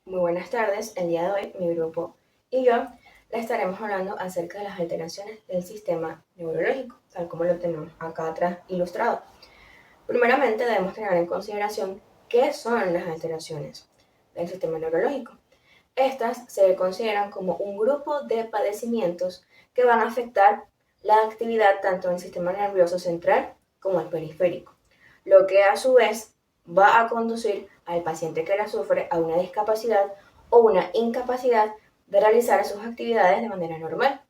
Muy buenas tardes, el día de hoy mi grupo y yo le estaremos hablando acerca de las alteraciones del sistema neurológico, tal como lo tenemos acá atrás ilustrado. Primeramente debemos tener en consideración qué son las alteraciones del sistema neurológico. Estas se consideran como un grupo de padecimientos que van a afectar la actividad tanto del sistema nervioso central como el periférico, lo que a su vez va a conducir al paciente que la sufre a una discapacidad o una incapacidad de realizar sus actividades de manera normal.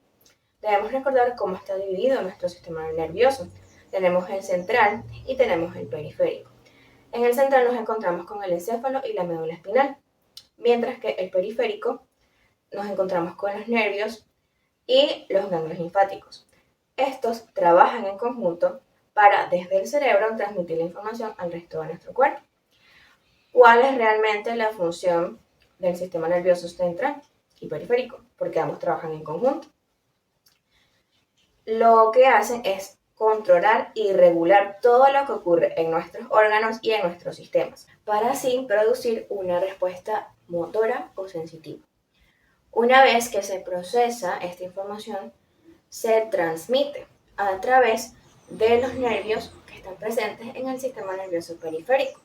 Debemos recordar cómo está dividido nuestro sistema nervioso. Tenemos el central y tenemos el periférico. En el central nos encontramos con el encéfalo y la médula espinal, mientras que el periférico nos encontramos con los nervios y los ganglios linfáticos. Estos trabajan en conjunto para desde el cerebro transmitir la información al resto de nuestro cuerpo. ¿Cuál es realmente la función del sistema nervioso central y periférico? Porque ambos trabajan en conjunto. Lo que hacen es controlar y regular todo lo que ocurre en nuestros órganos y en nuestros sistemas, para así producir una respuesta motora o sensitiva. Una vez que se procesa esta información, se transmite a través de los nervios que están presentes en el sistema nervioso periférico.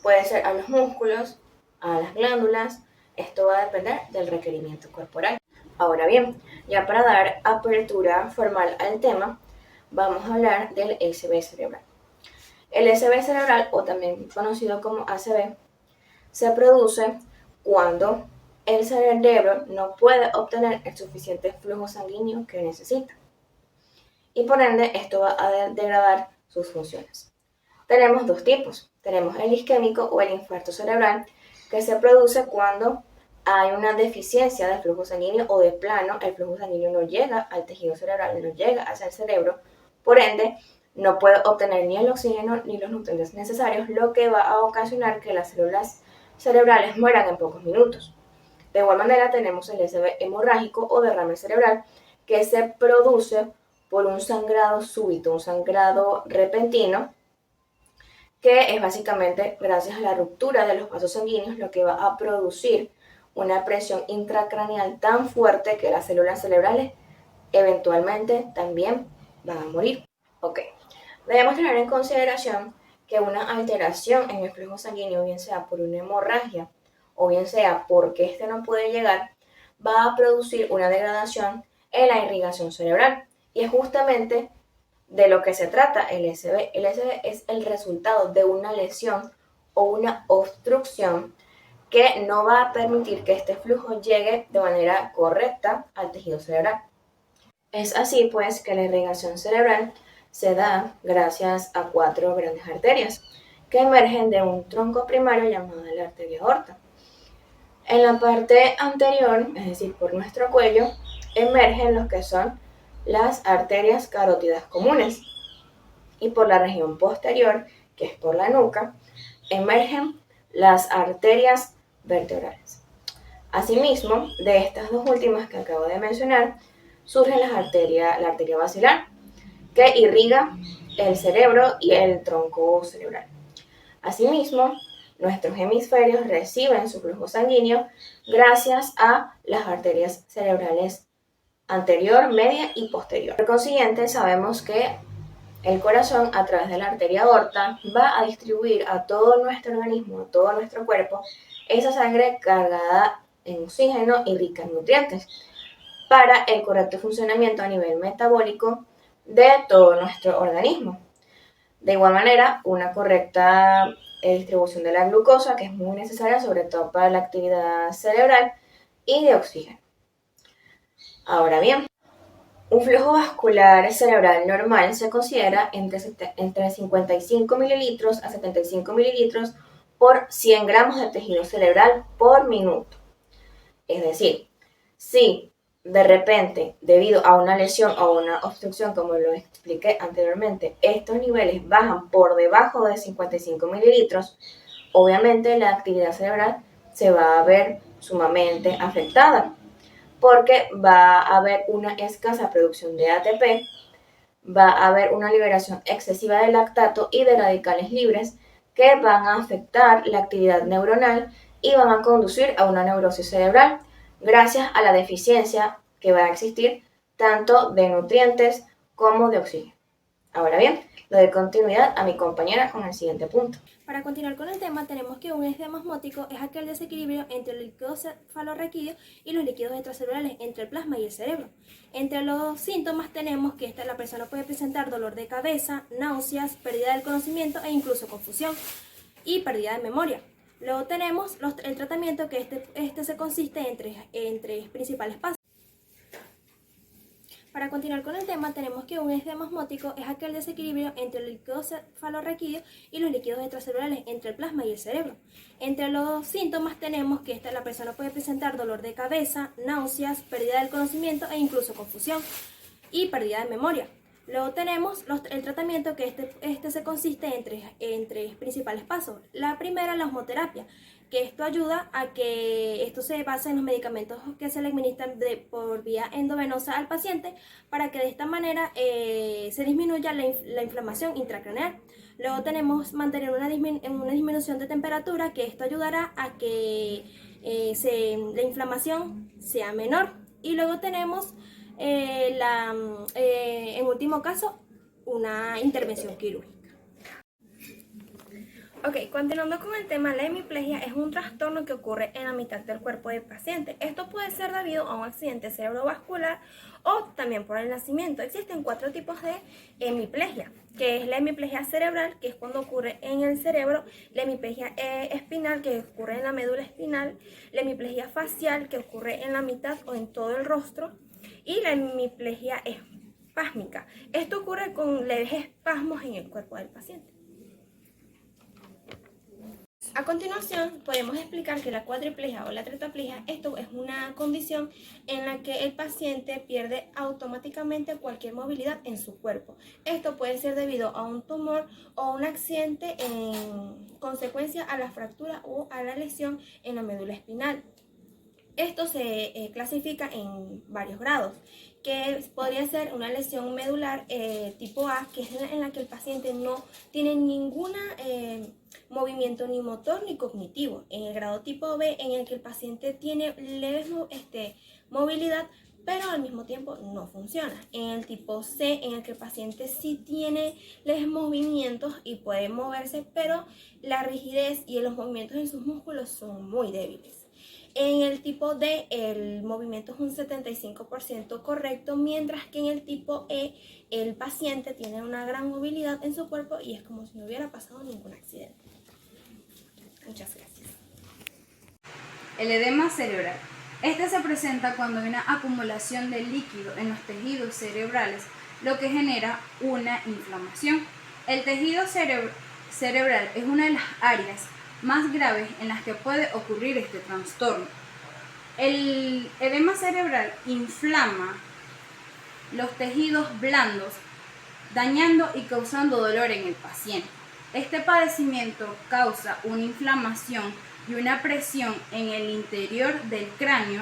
Puede ser a los músculos, a las glándulas, esto va a depender del requerimiento corporal. Ahora bien, ya para dar apertura formal al tema, vamos a hablar del SB cerebral. El SB cerebral, o también conocido como ACV, se produce cuando el cerebro no puede obtener el suficiente flujo sanguíneo que necesita. Y por ende, esto va a degradar sus funciones. Tenemos dos tipos. Tenemos el isquémico o el infarto cerebral, que se produce cuando hay una deficiencia de flujo sanguíneo o de plano el flujo sanguíneo no llega al tejido cerebral, no llega hacia el cerebro, por ende no puede obtener ni el oxígeno ni los nutrientes necesarios, lo que va a ocasionar que las células cerebrales mueran en pocos minutos. De igual manera tenemos el SB hemorrágico o derrame cerebral, que se produce por un sangrado súbito, un sangrado repentino, que es básicamente gracias a la ruptura de los vasos sanguíneos lo que va a producir una presión intracraneal tan fuerte que las células cerebrales eventualmente también van a morir. Ok, debemos tener en consideración que una alteración en el flujo sanguíneo, bien sea por una hemorragia o bien sea porque este no puede llegar, va a producir una degradación en la irrigación cerebral. Y es justamente de lo que se trata el SB. El SB es el resultado de una lesión o una obstrucción que no va a permitir que este flujo llegue de manera correcta al tejido cerebral. Es así pues que la irrigación cerebral se da gracias a cuatro grandes arterias que emergen de un tronco primario llamado la arteria aorta. En la parte anterior, es decir, por nuestro cuello, emergen los que son las arterias carótidas comunes, y por la región posterior, que es por la nuca, emergen las arterias vertebrales. Asimismo, de estas dos últimas que acabo de mencionar, surge la arteria basilar, que irriga el cerebro y el tronco cerebral. Asimismo, nuestros hemisferios reciben su flujo sanguíneo gracias a las arterias cerebrales anterior, media y posterior. Por consiguiente, sabemos que el corazón, a través de la arteria aorta, va a distribuir a todo nuestro organismo, a todo nuestro cuerpo, esa sangre cargada en oxígeno y rica en nutrientes para el correcto funcionamiento a nivel metabólico de todo nuestro organismo. De igual manera, una correcta distribución de la glucosa, que es muy necesaria sobre todo para la actividad cerebral, y de oxígeno. Ahora bien, un flujo vascular cerebral normal se considera entre 55 mililitros a 75 mililitros por 100 gramos de tejido cerebral por minuto. Es decir, si de repente, debido a una lesión o una obstrucción, como lo expliqué anteriormente, estos niveles bajan por debajo de 55 mililitros, obviamente la actividad cerebral se va a ver sumamente afectada, porque va a haber una escasa producción de ATP, va a haber una liberación excesiva de lactato y de radicales libres que van a afectar la actividad neuronal y van a conducir a una neurosis cerebral gracias a la deficiencia que va a existir tanto de nutrientes como de oxígeno. Ahora bien, le doy continuidad a mi compañera con el siguiente punto. Para continuar con el tema, tenemos que un edema osmótico es aquel desequilibrio entre el líquido cefalorraquídeo y los líquidos extracelulares entre el plasma y el cerebro. Entre los síntomas tenemos que la persona puede presentar dolor de cabeza, náuseas, pérdida del conocimiento e incluso confusión y pérdida de memoria. Luego tenemos el tratamiento que se consiste en tres principales pasos. Para continuar con el tema, tenemos que un edema osmótico es aquel desequilibrio entre el líquido cefalorraquídeo y los líquidos extracelulares entre el plasma y el cerebro. Entre los síntomas tenemos que la persona puede presentar dolor de cabeza, náuseas, pérdida del conocimiento e incluso confusión y pérdida de memoria. Luego tenemos el tratamiento que se consiste en tres principales pasos. La primera, la osmoterapia, que esto ayuda a que esto se base en los medicamentos que se le administran por vía endovenosa al paciente para que de esta manera se disminuya la inflamación intracraneal. Luego tenemos mantener una disminución de temperatura, que esto ayudará a que la inflamación sea menor. Y luego tenemos en último caso, una intervención quirúrgica. Ok, continuando con el tema, la hemiplegia es un trastorno que ocurre en la mitad del cuerpo del paciente. Esto puede ser debido a un accidente cerebrovascular o también por el nacimiento. Existen 4 tipos de hemiplegia, que es la hemiplegia cerebral, que es cuando ocurre en el cerebro; la hemiplegia espinal, que ocurre en la médula espinal; la hemiplegia facial, que ocurre en la mitad o en todo el rostro; y la hemiplegia espásmica. Esto ocurre con leves espasmos en el cuerpo del paciente. A continuación, podemos explicar que la cuadriplegia o la tetraplegia, esto es una condición en la que el paciente pierde automáticamente cualquier movilidad en su cuerpo. Esto puede ser debido a un tumor o un accidente en consecuencia a la fractura o a la lesión en la médula espinal. Esto se clasifica en varios grados, que podría ser una lesión medular tipo A, que es en la que el paciente no tiene ningún movimiento ni motor ni cognitivo. En el grado tipo B, en el que el paciente tiene leve movilidad, pero al mismo tiempo no funciona. En el tipo C, en el que el paciente sí tiene leves movimientos y puede moverse, pero la rigidez y los movimientos en sus músculos son muy débiles. En el tipo D, el movimiento es un 75% correcto, mientras que en el tipo E, el paciente tiene una gran movilidad en su cuerpo y es como si no hubiera pasado ningún accidente. Muchas gracias. El edema cerebral. Este se presenta cuando hay una acumulación de líquido en los tejidos cerebrales, lo que genera una inflamación. El tejido cerebral es una de las áreas más graves en las que puede ocurrir este trastorno. El edema cerebral inflama los tejidos blandos, dañando y causando dolor en el paciente. Este padecimiento causa una inflamación y una presión en el interior del cráneo,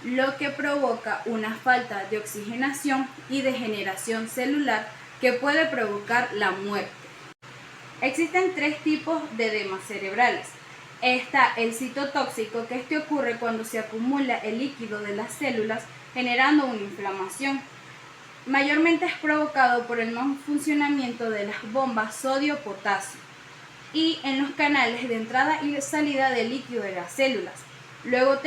lo que provoca una falta de oxigenación y degeneración celular que puede provocar la muerte. Existen 3 tipos de edemas cerebrales. Está el citotóxico, que este ocurre cuando se acumula el líquido de las células generando una inflamación. Mayormente es provocado por el mal funcionamiento de las bombas sodio-potasio y en los canales de entrada y de salida del líquido de las células. Luego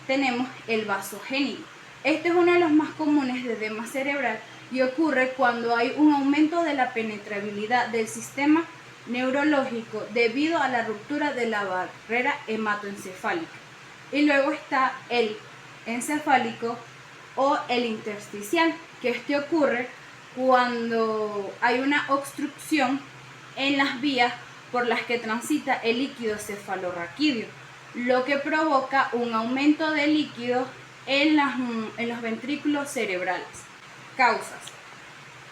tenemos el vasogénico. Este es uno de los más comunes de edema cerebral y ocurre cuando hay un aumento de la penetrabilidad del sistema neurológico debido a la ruptura de la barrera hematoencefálica. Y luego está el encefálico o el intersticial, que este ocurre cuando hay una obstrucción en las vías por las que transita el líquido cefalorraquídeo, lo que provoca un aumento de líquido en los ventrículos cerebrales. Causas.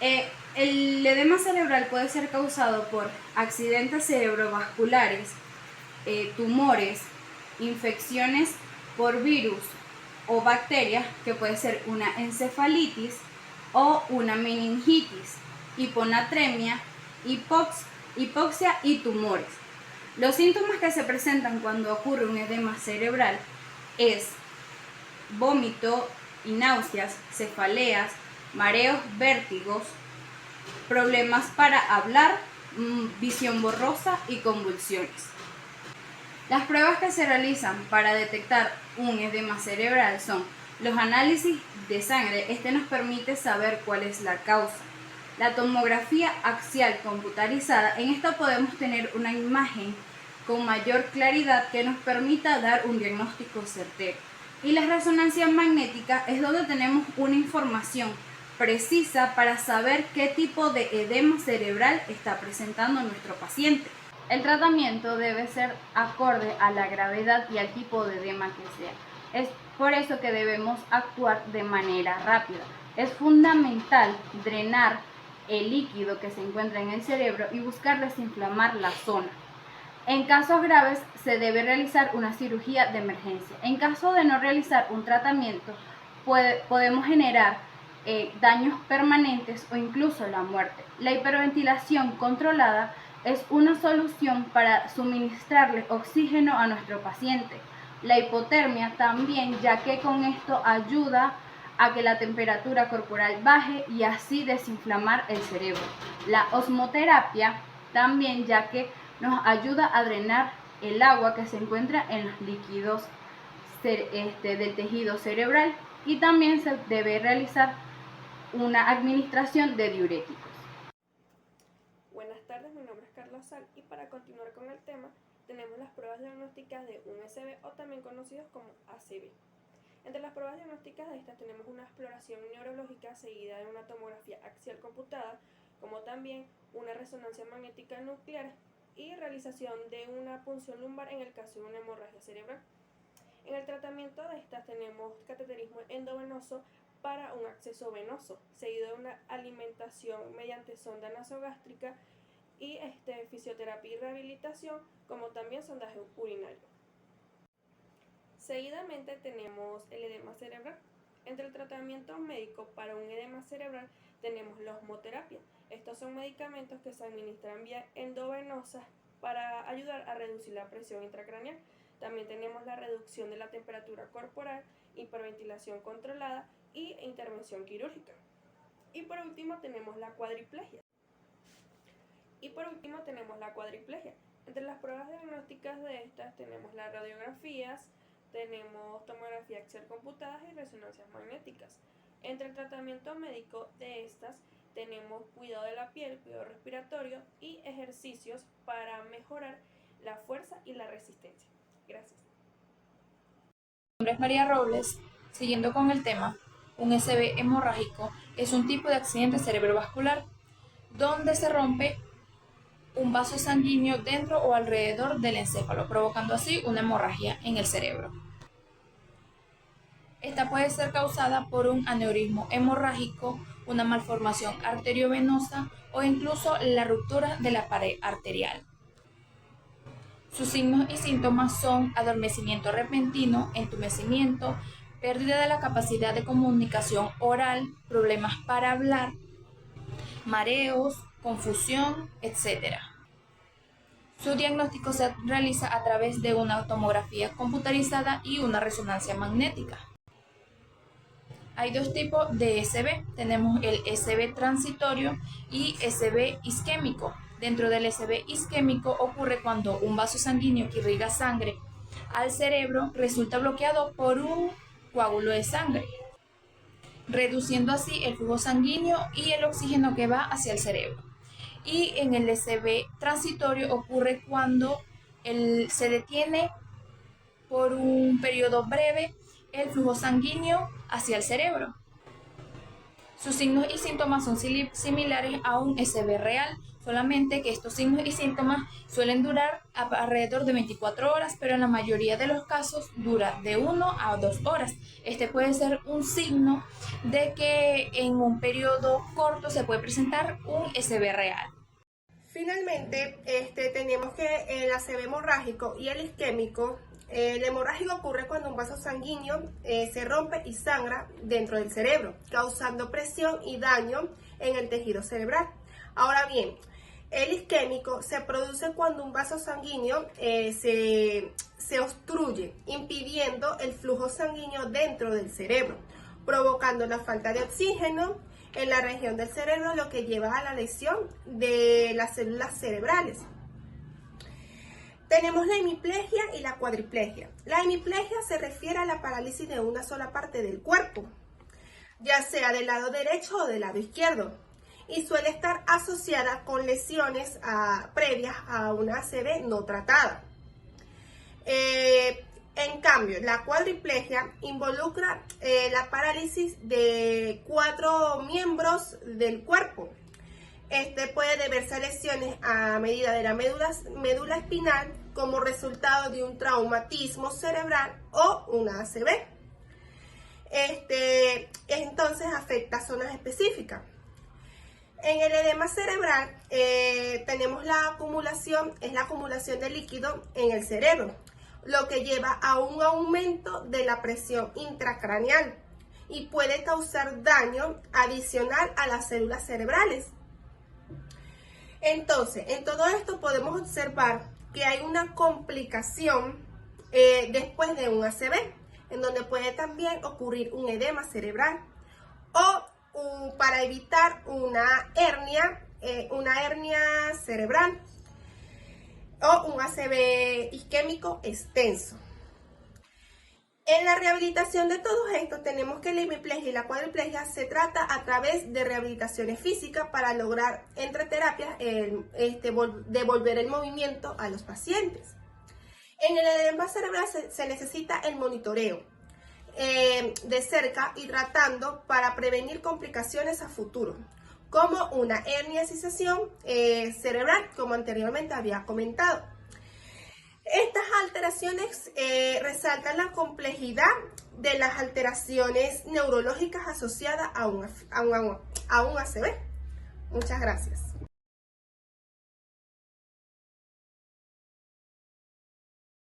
El edema cerebral puede ser causado por accidentes cerebrovasculares, tumores, infecciones por virus o bacterias, que puede ser una encefalitis o una meningitis, hiponatremia, hipoxia y tumores. Los síntomas que se presentan cuando ocurre un edema cerebral es vómito y náuseas, cefaleas, mareos, vértigos, problemas para hablar, visión borrosa y convulsiones. Las pruebas que se realizan para detectar un edema cerebral son los análisis de sangre. Este nos permite saber cuál es la causa. La tomografía axial computarizada. En esta podemos tener una imagen con mayor claridad que nos permita dar un diagnóstico certero. Y la resonancia magnética es donde tenemos una información precisa para saber qué tipo de edema cerebral está presentando nuestro paciente. El tratamiento debe ser acorde a la gravedad y al tipo de edema que sea. Es por eso que debemos actuar de manera rápida. Es fundamental drenar el líquido que se encuentra en el cerebro y buscar desinflamar la zona. En casos graves se debe realizar una cirugía de emergencia. En caso de no realizar un tratamiento, podemos generar daños permanentes o incluso la muerte. La hiperventilación controlada es una solución para suministrarle oxígeno a nuestro paciente. La hipotermia también, ya que con esto ayuda a que la temperatura corporal baje y así desinflamar el cerebro. La osmoterapia también, ya que nos ayuda a drenar el agua que se encuentra en los líquidos del tejido cerebral, y también se debe realizar una administración de diuréticos. Buenas tardes, mi nombre es Carla Sal y para continuar con el tema tenemos las pruebas diagnósticas de un SB o también conocidos como ACV. Entre las pruebas diagnósticas de estas tenemos una exploración neurológica seguida de una tomografía axial computada, como también una resonancia magnética nuclear y realización de una punción lumbar en el caso de una hemorragia cerebral. En el tratamiento de estas tenemos cateterismo endovenoso para un acceso venoso, seguido de una alimentación mediante sonda nasogástrica y fisioterapia y rehabilitación, como también sondaje urinario. Seguidamente tenemos el edema cerebral. Entre el tratamiento médico para un edema cerebral tenemos la osmoterapia. Estos son medicamentos que se administran vía endovenosa para ayudar a reducir la presión intracraneal. También tenemos la reducción de la temperatura corporal, hiperventilación controlada y intervención quirúrgica. Y por último tenemos la cuadriplegia. Entre las pruebas diagnósticas de estas tenemos las radiografías, tenemos tomografía axial computadas y resonancias magnéticas. Entre el tratamiento médico de estas tenemos cuidado de la piel, cuidado respiratorio y ejercicios para mejorar la fuerza y la resistencia. Gracias. Mi nombre es María Robles. Siguiendo con el tema, un SB hemorrágico es un tipo de accidente cerebrovascular donde se rompe un vaso sanguíneo dentro o alrededor del encéfalo, provocando así una hemorragia en el cerebro. Esta puede ser causada por un aneurismo hemorrágico, una malformación arteriovenosa o incluso la ruptura de la pared arterial. Sus signos y síntomas son adormecimiento repentino, entumecimiento, pérdida de la capacidad de comunicación oral, problemas para hablar, mareos, confusión, etc. Su diagnóstico se realiza a través de una tomografía computarizada y una resonancia magnética. Hay dos tipos de SB. Tenemos el SB transitorio y SB isquémico. Dentro del SB isquémico ocurre cuando un vaso sanguíneo que irriga sangre al cerebro resulta bloqueado por un coágulo de sangre, reduciendo así el flujo sanguíneo y el oxígeno que va hacia el cerebro. Y en el SB transitorio ocurre cuando se detiene por un periodo breve el flujo sanguíneo hacia el cerebro. Sus signos y síntomas son similares a un SB real, solamente que estos signos y síntomas suelen durar alrededor de 24 horas, pero en la mayoría de los casos dura de 1 a 2 horas. Este puede ser un signo de que en un periodo corto se puede presentar un SB real. Finalmente, tenemos que el ACV hemorrágico y el isquémico. El hemorrágico ocurre cuando un vaso sanguíneo se rompe y sangra dentro del cerebro, causando presión y daño en el tejido cerebral. Ahora bien, El isquémico se produce cuando un vaso sanguíneo se obstruye, impidiendo el flujo sanguíneo dentro del cerebro, provocando la falta de oxígeno en la región del cerebro, lo que lleva a la lesión de las células cerebrales. Tenemos la hemiplegia y la cuadriplegia. La hemiplegia se refiere a la parálisis de una sola parte del cuerpo, ya sea del lado derecho o del lado izquierdo, y suele estar asociada con lesiones previas a una ACV no tratada. En cambio, la cuadriplegia involucra la parálisis de 4 miembros del cuerpo. Puede deberse a lesiones a medida de la médula espinal como resultado de un traumatismo cerebral o una ACV. Entonces afecta zonas específicas. En el edema cerebral tenemos la acumulación de líquido en el cerebro, lo que lleva a un aumento de la presión intracraneal y puede causar daño adicional a las células cerebrales. Entonces, en todo esto podemos observar que hay una complicación después de un ACV, en donde puede también ocurrir un edema cerebral o para evitar una hernia cerebral o un ACV isquémico extenso. En la rehabilitación de todos estos tenemos que la hemiplegia y la cuadriplegia se trata a través de rehabilitaciones físicas para lograr entre terapias devolver el movimiento a los pacientes. En el edema cerebral se necesita el monitoreo de cerca y tratando para prevenir complicaciones a futuro, como una herniacización cerebral, como anteriormente había comentado. Estas alteraciones resaltan la complejidad de las alteraciones neurológicas asociadas a un ACV. Muchas gracias.